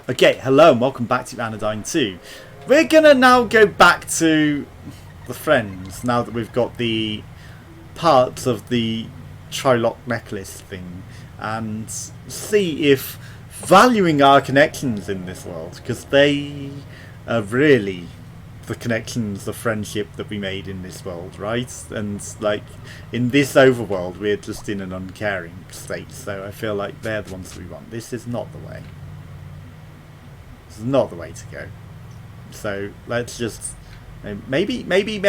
Okay, hello and welcome back to Anodyne 2. We're gonna now go back to the friends now that we've got the parts of the Trilock necklace thing and see if valuing our connections in this world, because they are really the connections, the friendship that we made in this world, right? And like in this overworld we're just in an uncaring state, so I feel like they're the ones that we want. This is not the way. This is not the way to go. So let's just maybe wait.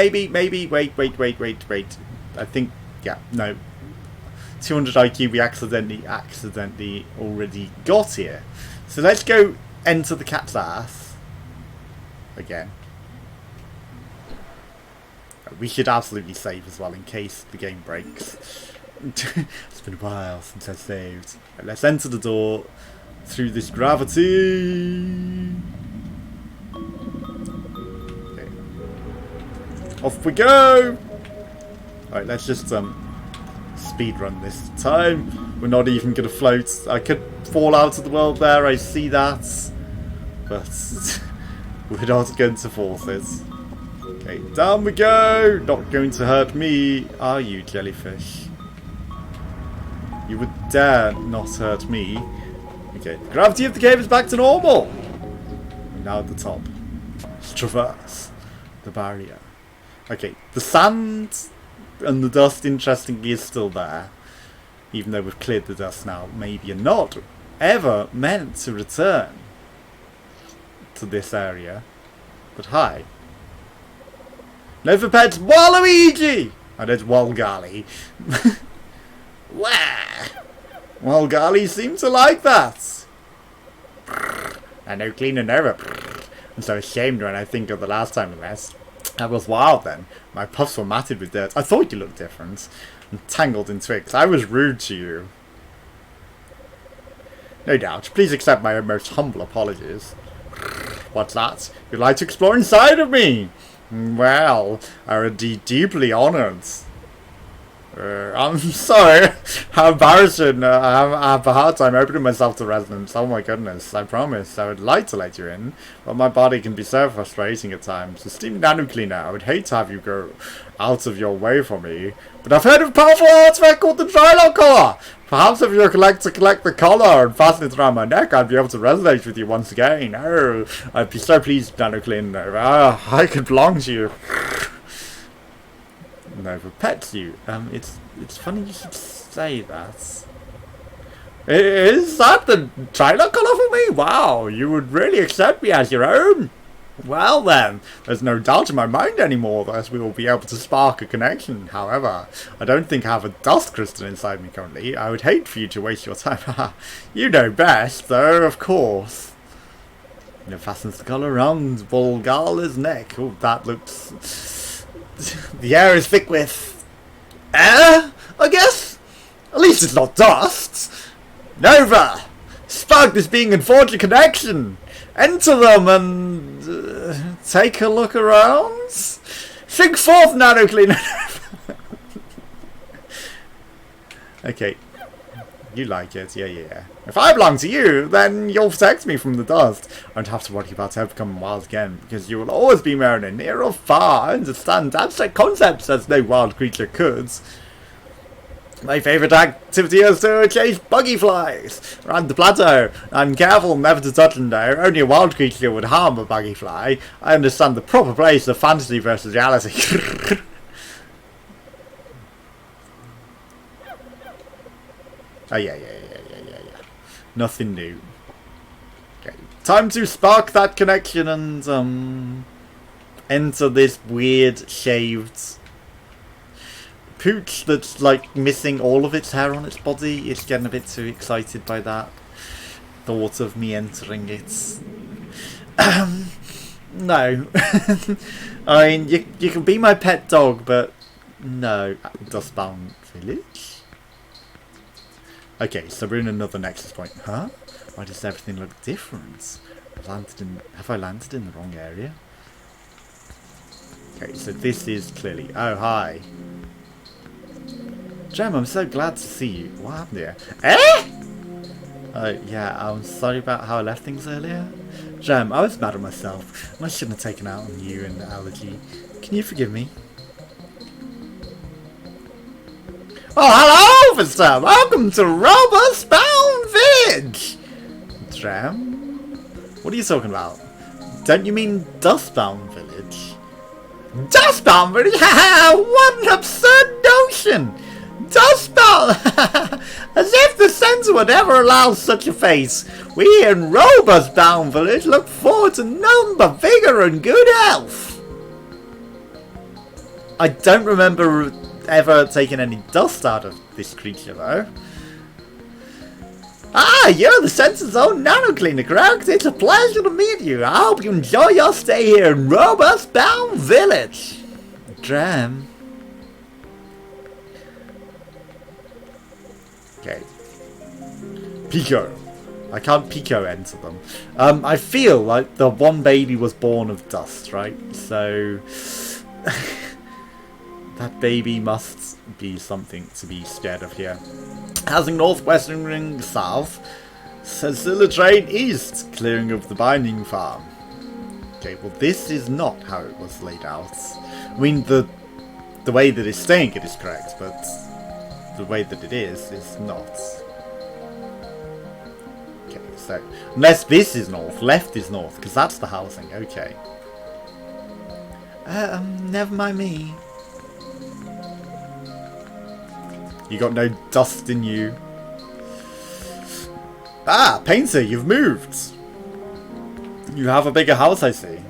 I think no. 200 IQ we accidentally already got here. So let's go enter the cat's ass again. We should absolutely save as well in case the game breaks. It's been a while since I saved. Right, let's enter the door through this gravity. Okay. Off we go! Alright, let's just speed run this time. We're not even gonna float. I could fall out of the world there, I see that. But we're not going to force it. Okay, down we go! Not going to hurt me, are you, jellyfish? You would dare not hurt me. Okay, the gravity of the cave is back to normal! We're now at the top. Let's traverse the barrier. Okay, the sand and the dust, interestingly, is still there. Even though we've cleared the dust now. Maybe you're not ever meant to return to this area. But hi. No for pets, Waluigi! And it's Walgali. Wah! Walgali seems to like that. I know, clean and over. I'm so ashamed when I think of the last time we met. I was wild then. My puffs were matted with dirt. I thought you looked different. And tangled in twigs. I was rude to you. No doubt. Please accept my most humble apologies. What's that? You'd like to explore inside of me? Well, I would be deeply honoured. I'm sorry. How embarrassing. I have a hard time opening myself to residents. Oh my goodness. I promise I would like to let you in, but my body can be so frustrating at times. Esteemed nano cleaner, I would hate to have you go out of your way for me, but I've heard of a powerful artifact called the Trilock collar. Perhaps if you were to collect the collar and fasten it around my neck, I'd be able to resonate with you once again. Oh, I'd be so pleased, nano cleaner. I could belong to you. No, for pets you. It's funny you should say that. Is that the Trilock collar for me? Wow, you would really accept me as your own? Well then, there's no doubt in my mind anymore that we will be able to spark a connection. However, I don't think I have a dust crystal inside me currently. I would hate for you to waste your time. You know best, though, of course. And it fastens the collar around Volgala's neck. Oh, that looks... The air is thick with air, I guess? At least it's not dust. Nova! Spark this being and forge a connection. Enter them and take a look around. Think forth, nano cleaner. Okay. You like it, yeah. If I belong to you, then you'll protect me from the dust. I don't have to worry about ever becoming wild again, because you will always be marinated near or far. I understand abstract concepts as no wild creature could. My favourite activity is to chase buggy flies around the plateau. I'm careful never to touch them though. Only a wild creature would harm a buggy fly. I understand the proper place of fantasy versus reality. Oh yeah. Nothing new. Okay. Time to spark that connection and enter this weird shaved pooch that's like missing all of its hair on its body. It's getting a bit too excited by that thought of me entering it. No. I mean, you can be my pet dog, but no. Dustbound village? Okay, so we're in another nexus point. Huh? Why does everything look different? Have I landed in the wrong area? Okay, so this is clearly... Oh, hi. Gem, I'm so glad to see you. What happened here? Eh? Yeah, I'm sorry about how I left things earlier. Jem, I was mad at myself. I shouldn't have taken out on you and Allergy. Can you forgive me? Oh, hello, officer! Welcome to Robustbound Village! Jem? What are you talking about? Don't you mean Dustbound Village? Dustbound Village? Haha! What an absurd notion! Dustbound! As if the centre would ever allow such a face. We in Robustbound Village look forward to nothing but vigour and good health. I don't remember ever taking any dust out of this creature though. Ah, you're the centre's own nano cleaner, correct? It's a pleasure to meet you. I hope you enjoy your stay here in Robustbound Village. Dram. Okay. Pico. I can't Pico enter them. I feel like the one baby was born of dust, right? So that baby must be something to be scared of here. Housing northwestern ring south. Sellotaped east, clearing of the binding farm. Okay, well this is not how it was laid out. I mean the way that it's saying it is correct, but the way that it is not. Okay, so unless this is north, left is north, because that's the housing. Okay. Never mind me. You got no dust in you. Ah, painter, you've moved. You have a bigger house, I see.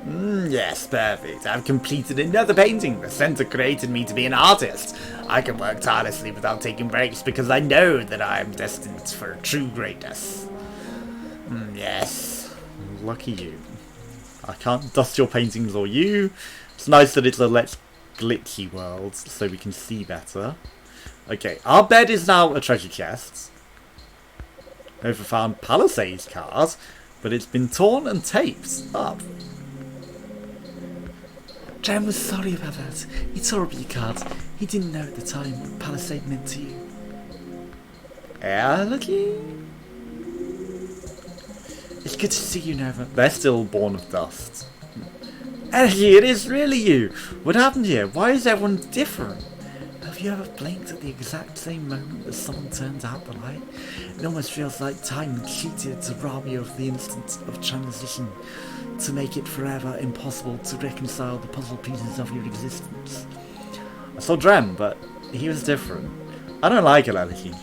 Yes, perfect. I've completed another painting. The centre created me to be an artist. I can work tirelessly without taking breaks because I know that I am destined for true greatness. Yes. Lucky you. I can't dust your paintings or you. It's nice that it's a less glitchy world so we can see better. Okay, our bed is now a treasure chest. Over found Palisades card, but it's been torn and taped up. Jem was sorry about that. He tore up your card. He didn't know at the time what Palisade meant to you. Allergy? It's good to see you, Nova. They're still born of dust. Allergy, it is really you. What happened here? Why is everyone different? Have you ever blinked at the exact same moment that someone turns out the light? It almost feels like time cheated to rob you of the instant of transition, to make it forever impossible to reconcile the puzzle pieces of your existence. I saw Drem, but he was different. I don't like it, Allergy.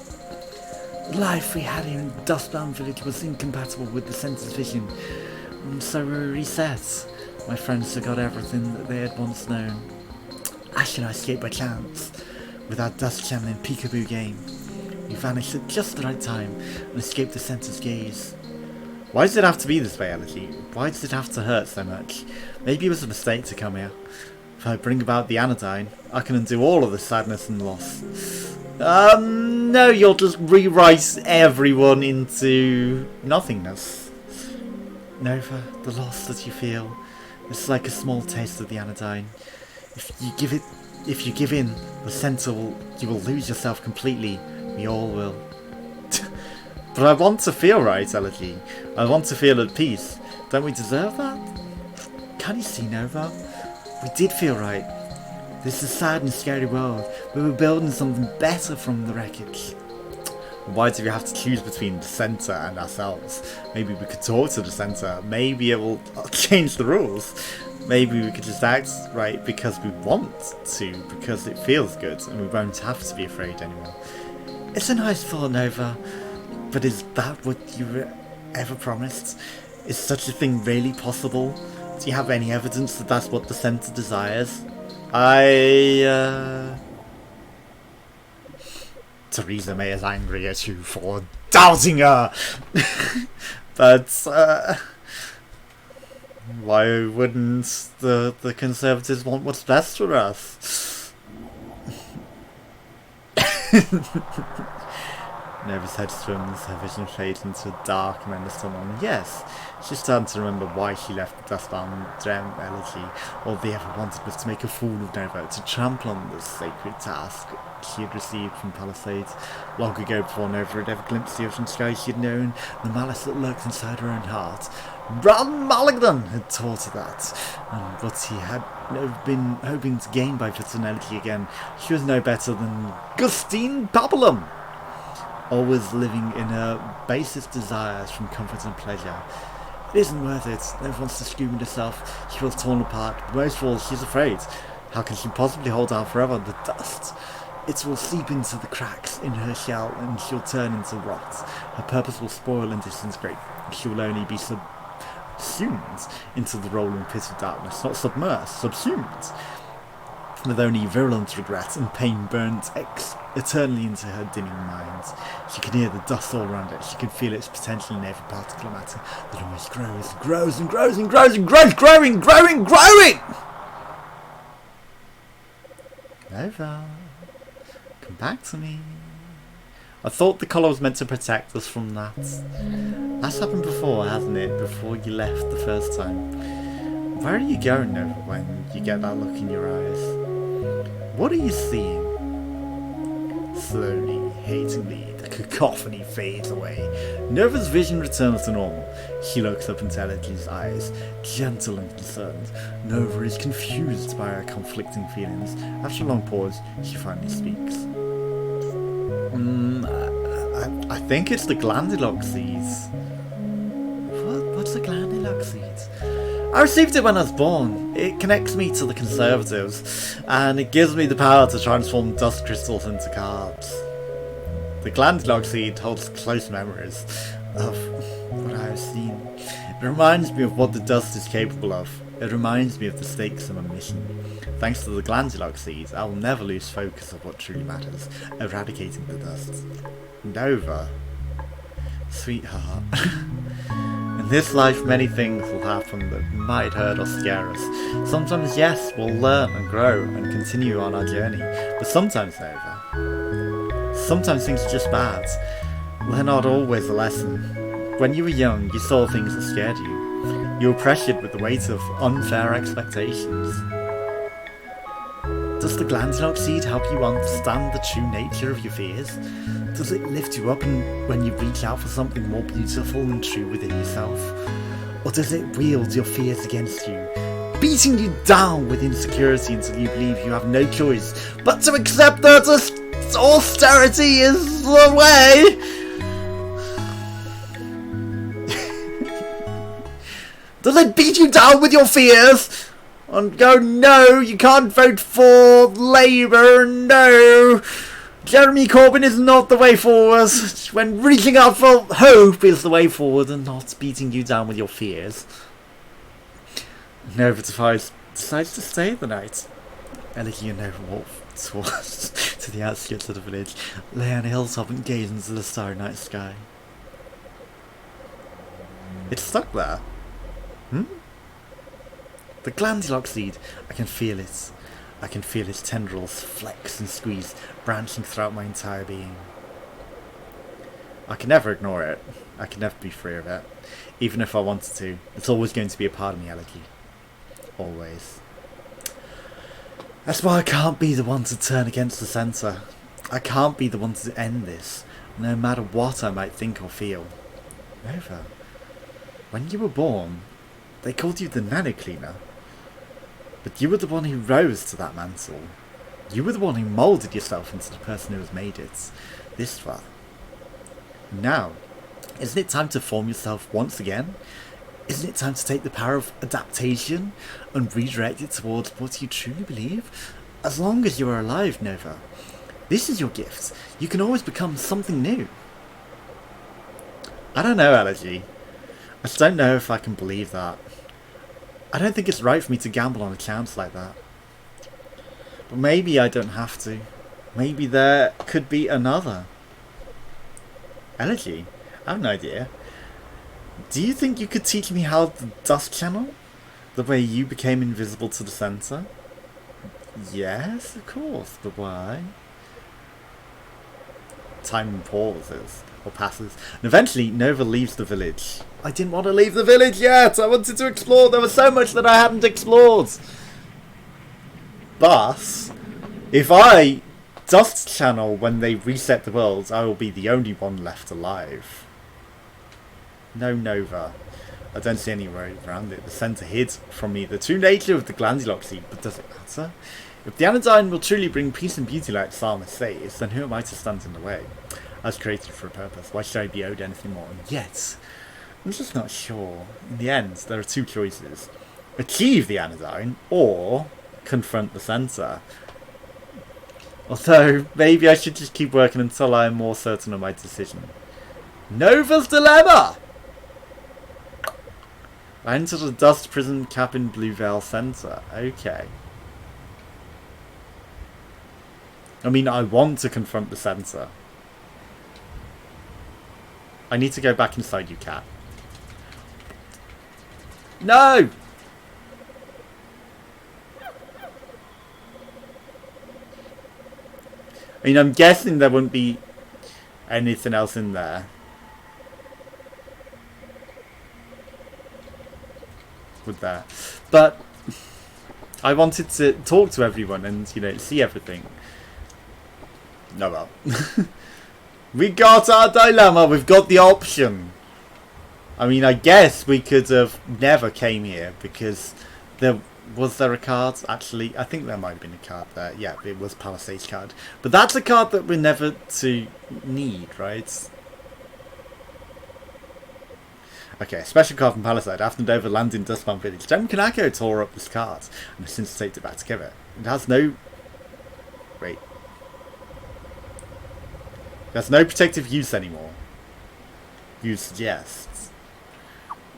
The life we had here in Dustbound Village was incompatible with the centre's vision, and so we reset. My friends forgot everything that they had once known. Ash and I escaped by chance. With our dust channeling peekaboo game, we vanished at just the right time and escaped the centre's gaze. Why does it have to be this way, Allergy? Why does it have to hurt so much? Maybe it was a mistake to come here. If I bring about the Anodyne, I can undo all of the sadness and loss. No, you'll just rewrite everyone into nothingness. Nova, the loss that you feel, it's like a small taste of the Anodyne. If you give in, the centre you will lose yourself completely. We all will. But I want to feel right, Allergy. I want to feel at peace. Don't we deserve that? Can't you see, Nova? We did feel right. This is a sad and scary world. We were building something better from the wreckage. Why do we have to choose between the centre and ourselves? Maybe we could talk to the centre. Maybe it will change the rules. Maybe we could just act right because we want to, because it feels good, and we won't have to be afraid anymore. It's a nice thought, Nova, but is that what you ever promised? Is such a thing really possible? Do you have any evidence that that's what the centre desires? Theresa May is angry at you for doubting her! But, why wouldn't the Conservatives want what's best for us? Nova's head swims, her vision fades into a dark and endless tunnel. Yes, she's starting to remember why she left the dustbound dream elegy. All they ever wanted was to make a fool of Nova, to trample on the sacred task she had received from Palisades. Long ago, before Nova had ever glimpsed the ocean sky, she had known the malice that lurked inside her own heart. Bran Mulligan had taught her that, and what he had been hoping to gain by visiting elegy again. She was no better than Gustine Pablum, always living in her basest desires from comfort and pleasure. It isn't worth it. Nova wants to scream at herself. She feels torn apart, but most of all, she's afraid. How can she possibly hold out forever? The dust, it will seep into the cracks in her shell, and she'll turn into rot. Her purpose will spoil and disintegrate. She will only be subsumed into the rolling pit of darkness, not submersed, subsumed, with only virulent regret and pain burnt eternally into her dimming mind. She can hear the dust all around it. She can feel its potential in every particle of matter that always grows and grows and grows and grows and grows, growing. Nova, come back to me. I thought the collar was meant to protect us from that. That's happened before, hasn't it? Before you left the first time. Where are you going, Nova, when you get that look in your eyes? What are you seeing? Slowly, hatingly, the cacophony fades away. Nova's vision returns to normal. She looks up into Elegi's eyes, gentle and concerned. Nova is confused by her conflicting feelings. After a long pause, she finally speaks. I think it's the glandilock seeds. What's the glandilock seeds? I received it when I was born. It connects me to the Conservatives, and it gives me the power to transform dust crystals into cards. The glandilock seed holds close memories of what I have seen. It reminds me of what the dust is capable of. It reminds me of the stakes of my mission. Thanks to the glandilock seeds, I will never lose focus of what truly matters, eradicating the dust. Nova, sweetheart. In this life, many things will happen that might hurt or scare us. Sometimes, yes, we'll learn and grow and continue on our journey. But sometimes, Nova, sometimes things are just bad. They're not always a lesson. When you were young, you saw things that scared you. You were pressured with the weight of unfair expectations. Does the glandilock seed help you understand the true nature of your fears? Does it lift you up when you reach out for something more beautiful and true within yourself? Or does it wield your fears against you, beating you down with insecurity until you believe you have no choice but to accept that austerity is the way? Does it beat you down with your fears? And go, no, you can't vote for Labour, no. Jeremy Corbyn is not the way forward. When reaching out for hope is the way forward and not beating you down with your fears. Nova decides to stay the night. Elegy and Nova walk towards to the outskirts of the village, lay on a hilltop and gaze into the starry night sky. It's stuck there. The glandilock seed, I can feel it. I can feel its tendrils flex and squeeze, branching throughout my entire being. I can never ignore it. I can never be free of it. Even if I wanted to, it's always going to be a part of me, Elegy. Always. That's why I can't be the one to turn against the centre. I can't be the one to end this, no matter what I might think or feel. Nova, when you were born, they called you the nano cleaner. But you were the one who rose to that mantle. You were the one who moulded yourself into the person who has made it this far. Now, isn't it time to form yourself once again? Isn't it time to take the power of adaptation and redirect it towards what you truly believe? As long as you are alive, Nova, this is your gift. You can always become something new. I don't know, Elegy. I just don't know if I can believe that. I don't think it's right for me to gamble on a chance like that. But maybe I don't have to. Maybe there could be another. Elegy, I have an idea. Do you think you could teach me how the dust channel? The way you became invisible to the centre? Yes, of course, but why? time pauses or passes. And eventually, Nova leaves the village. I didn't want to leave the village yet. I wanted to explore. There was so much that I hadn't explored. But if I dust channel when they reset the world, I will be the only one left alive. No Nova. I don't see any way around it. The centre hid from me the true nature of the glandilock seed, but does it matter? If the Anodyne will truly bring peace and beauty like Psalmist says, then who am I to stand in the way? I was created for a purpose. Why should I be owed anything more? And yet, I'm just not sure. In the end, there are two choices. Achieve the Anodyne, or confront the centre. Although, maybe I should just keep working until I am more certain of my decision. Nova's Dilemma! I entered a dust prison cap in Bluevale Centre. Okay. I mean, I want to confront the centre. I need to go back inside you, cat. No! I mean, I'm guessing there wouldn't be anything else in there. With that. But I wanted to talk to everyone and, you know, see everything. No, well. We got our dilemma. We've got the option. I mean, I guess we could have never came here because there was a card? Actually, I think there might have been a card there. Yeah, it was Palisades card. But that's a card that we're never to need, right? Okay, special card from Palisade. After Nova landed in Dustbound Village, Gem Kanako tore up this card and has since taped it back together. It has no... Wait. It has no protective use anymore. You suggest.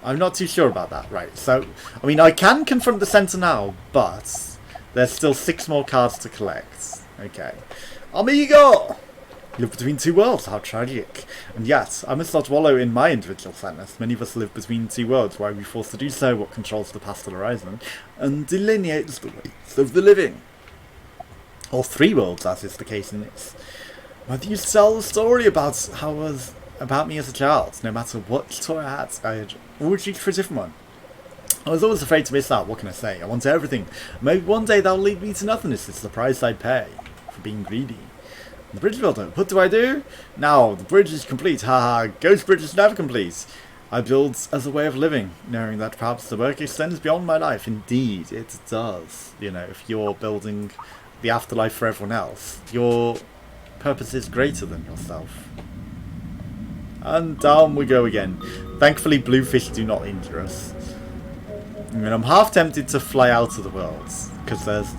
I'm not too sure about that. Right, so, I mean, I can confront the centre now, but there's still 6 more cards to collect. Okay. Amigo! Live between two worlds, how tragic. And yet, I must not wallow in my individual sadness. Many of us live between two worlds. Why are we forced to do so? What controls the pastel horizon and delineates the ways of the living? Or 3 worlds, as is the case in this. Whether you tell the story about me as a child, no matter what toy I had always reached for a different one. I was always afraid to miss out. What can I say? I want everything. Maybe one day that'll lead me to nothingness. It's the price I pay for being greedy. The bridge builder. What do I do? Now, the bridge is complete. Haha, ghost bridge is never complete. I build as a way of living, knowing that perhaps the work extends beyond my life. Indeed, it does. You know, if you're building the afterlife for everyone else, your purpose is greater than yourself. And down we go again. Thankfully, bluefish do not injure us. I mean, I'm half tempted to fly out of the world, because there's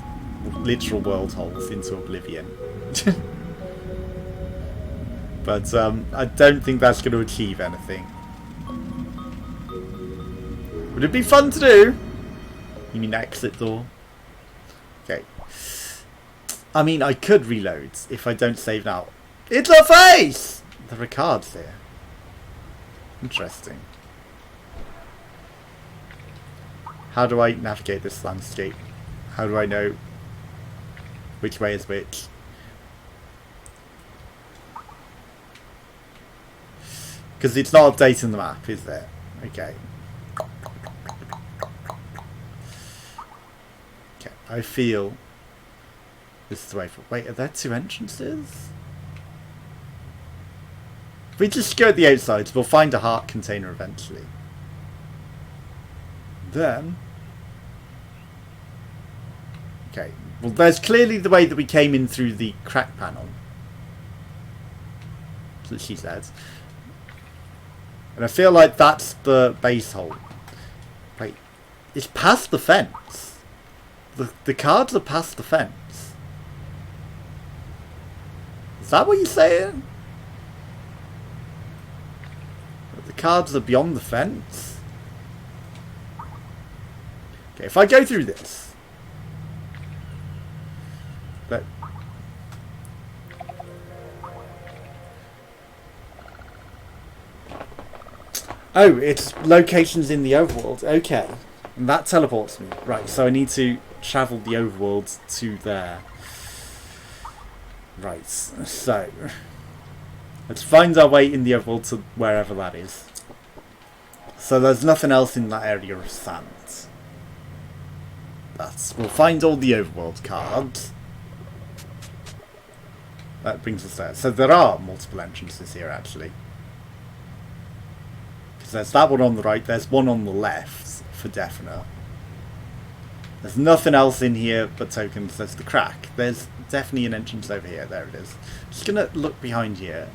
literal world holes into oblivion. But I don't think that's going to achieve anything. Would it be fun to do? You mean exit door? Okay. I mean, I could reload if I don't save now. It's a face! There are cards here. Interesting. How do I navigate this landscape? How do I know which way is which? Because it's not updating the map, is there? Okay. Okay, I feel this is the way for... Wait, are there 2 entrances? If we just go at the outsides, we'll find a heart container eventually. Then... Okay, well there's clearly the way that we came in through the crack panel. That's what she said. And I feel like that's the base hole. Wait, it's past the fence. The cards are past the fence. Is that what you're saying? The cards are beyond the fence? Okay, if I go through this. But oh, it's locations in the overworld. Okay. And that teleports me. Right, so I need to travel the overworld to there. Right, so... Let's find our way in the overworld to wherever that is. So there's nothing else in that area of sand. We'll find all the overworld cards. That brings us there. So there are multiple entrances here, actually. Because there's that one on the right, there's one on the left, for definite. There's nothing else in here but tokens. There's the crack. There's definitely an entrance over here. There it is. Just going to look behind here.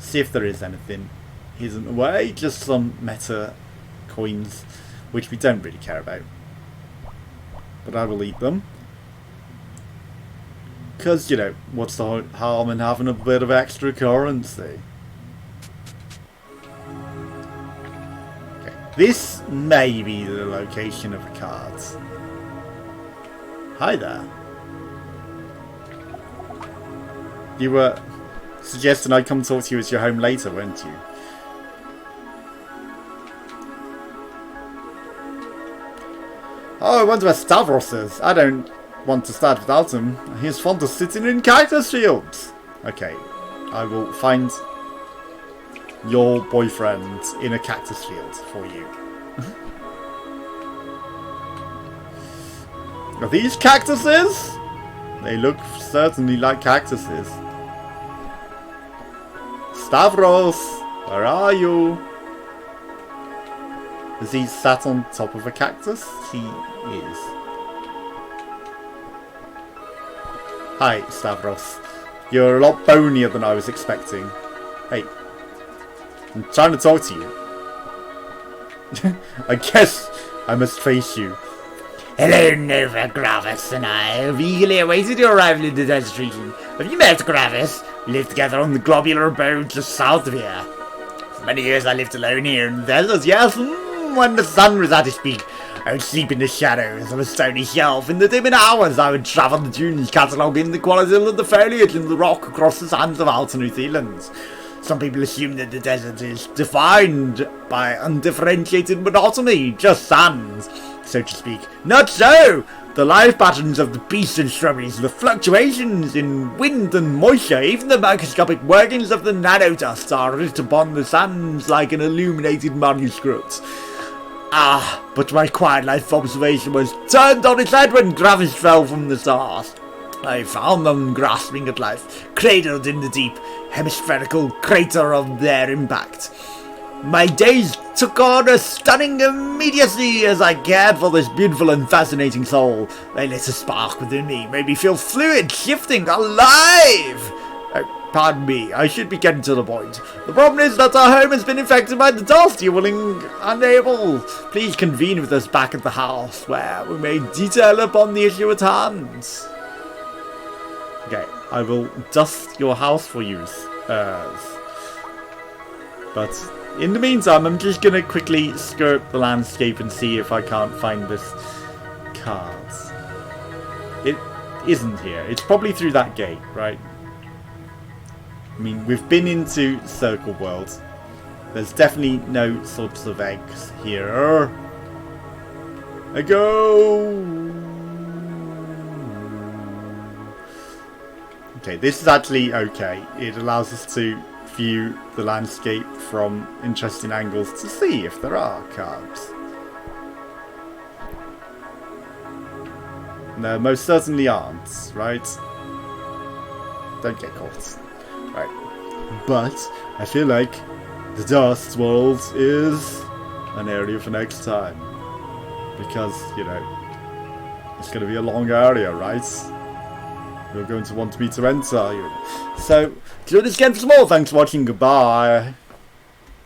See if there is anything hidden away. Just some meta coins, which we don't really care about. But I will eat them. Because, you know, what's the harm in having a bit of extra currency? Okay, this may be the location of the cards. Hi there. You were suggesting I come talk to you at your home later, weren't you? Oh, I wonder where Stavros is. I don't want to start without him. He's fond of sitting in cactus fields. Okay, I will find your boyfriend in a cactus field for you. Are these cactuses? They look certainly like cactuses. Stavros, where are you? Is he sat on top of a cactus? He is. Hi, Stavros. You're a lot bonier than I was expecting. Hey, I'm trying to talk to you. I guess I must face you. Hello, Nova, Gravis and I have eagerly awaited your arrival in the desert region. Have you met Gravis? We live together on the globular abode just south of here. For many years I lived alone here in the desert, yes. When the sun was at its peak, I would sleep in the shadows of a stony shelf. In the dim hours, I would travel the dunes, cataloguing the quality of the foliage and the rock across the sands of Alta New Zealand. Some people assume that the desert is defined by undifferentiated monotony, just sands, so to speak. Not so! The life patterns of the beasts and shrubberies, the fluctuations in wind and moisture, even the microscopic workings of the nanodust are writ upon the sands like an illuminated manuscript. Ah, but my quiet life observation was turned on its head when Gravis fell from the stars. I found them grasping at life, cradled in the deep, hemispherical crater of their impact. My days took on a stunning immediacy as I cared for this beautiful and fascinating soul. They lit a spark within me, made me feel fluid, shifting, alive! Pardon me, I should be getting to the point. The problem is that our home has been infected by the dust. You're willing, unable. Please convene with us back at the house, where we may detail upon the issue at hand. Okay, I will dust your house for you, but in the meantime, I'm just gonna quickly skirt the landscape and see if I can't find this card. It isn't here. It's probably through that gate, right? I mean, we've been into Circle World. There's definitely no sorts of eggs here. I go. Okay, this is actually okay. It allows us to view the landscape from interesting angles to see if there are cards. No, most certainly aren't, right? Don't get caught. Right. But I feel like the Dust World is an area for next time. Because, you know, it's going to be a long area, right? You're going to want me to enter. So, join us again for some more. Thanks for watching. Goodbye.